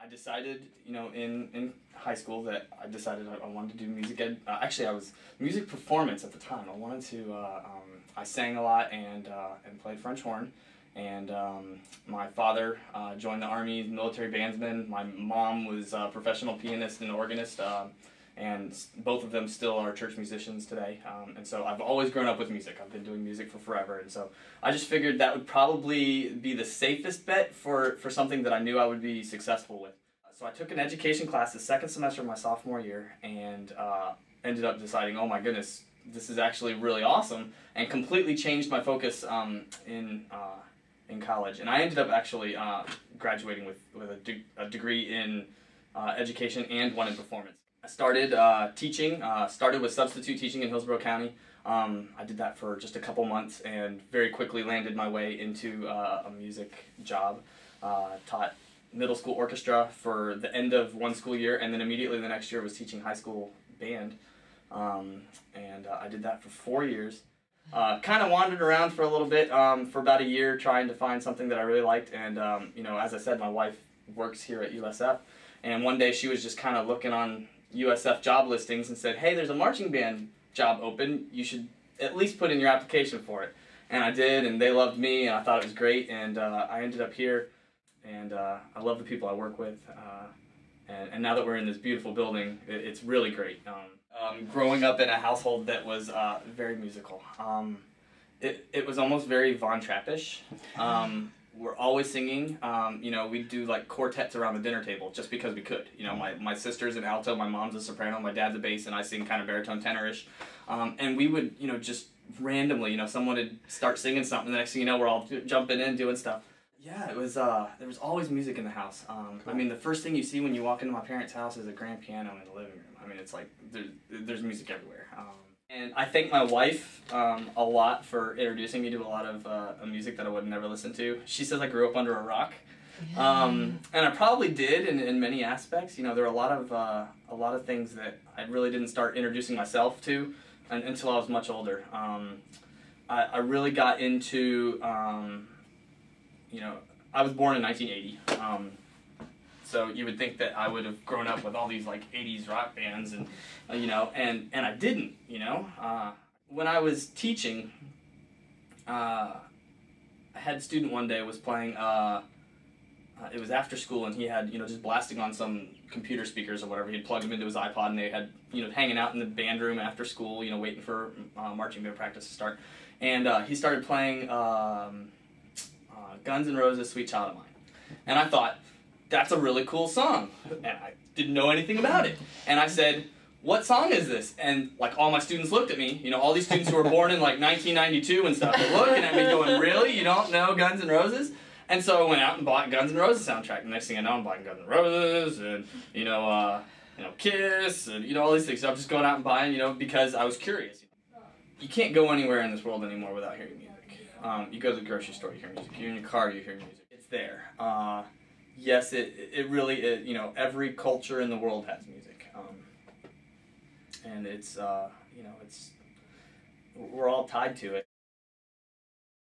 I decided, in high school that I decided I wanted to do music ed. Actually, I was music performance at the time. I wanted to. I sang a lot and played French horn. And my father joined the Army, military bandsman. My mom was a professional pianist and organist, and both of them still are church musicians today. And so I've always grown up with music. I've been doing music for forever, and so I just figured that would probably be the safest bet for something that I knew I would be successful with. So I took an education class the second semester of my sophomore year, and ended up deciding, oh my goodness, this is actually really awesome, and completely changed my focus in college. And I ended up actually graduating with a degree in education and one in performance. I started teaching, started with substitute teaching in Hillsborough County. I did that for just a couple months and very quickly landed my way into a music job. Taught middle school orchestra for the end of one school year, and then immediately the next year was teaching high school band. I did that for 4 years. Kind of wandered around for a little bit, for about a year, trying to find something that I really liked. And as I said, my wife works here at USF, and one day she was just kind of looking on USF job listings and said, hey, there's a marching band job open, you should at least put in your application for it. And I did, and they loved me, and I thought it was great, and I ended up here, and I love the people I work with, and now that we're in this beautiful building, it's really great. Growing up in a household that was very musical, it was almost very Von Trappish. We're always singing. We'd do like quartets around the dinner table just because we could. My sister's an alto, my mom's a soprano, my dad's a bass, and I sing kind of baritone tenorish. And we would, just randomly, someone would start singing something, the next thing you know, we're all jumping in, doing stuff. Yeah, it was, there was always music in the house. Cool. I mean, the first thing you see when you walk into my parents' house is a grand piano in the living room. I mean, it's like, there's music everywhere. And I thank my wife a lot for introducing me to a lot of music that I would never listen to. She says I grew up under a rock, yeah. And I probably did in many aspects. There are a lot of things that I really didn't start introducing myself to until I was much older. I really got into, I was born in 1980. So you would think that I would have grown up with all these like 80s rock bands, and and I didn't. When I was teaching, I had a student one day was playing. It was after school, and he had just blasting on some computer speakers or whatever. He'd plugged them into his iPod, and they had hanging out in the band room after school, waiting for marching band practice to start. And he started playing Guns N' Roses' "Sweet Child of Mine," and I thought, that's a really cool song, and I didn't know anything about it. And I said, what song is this? And like all my students looked at me, all these students who were born in like 1992 and stuff, were looking at me going, really? You don't know Guns N' Roses? And so I went out and bought Guns N' Roses soundtrack. The next thing I know, I'm buying Guns N' Roses and, Kiss and, all these things. So I'm just going out and buying, because I was curious. You can't go anywhere in this world anymore without hearing music. You go to the grocery store, you hear music. You're in your car, you hear music. It's there. Yes, it really is. Every culture in the world has music, and it's we're all tied to it.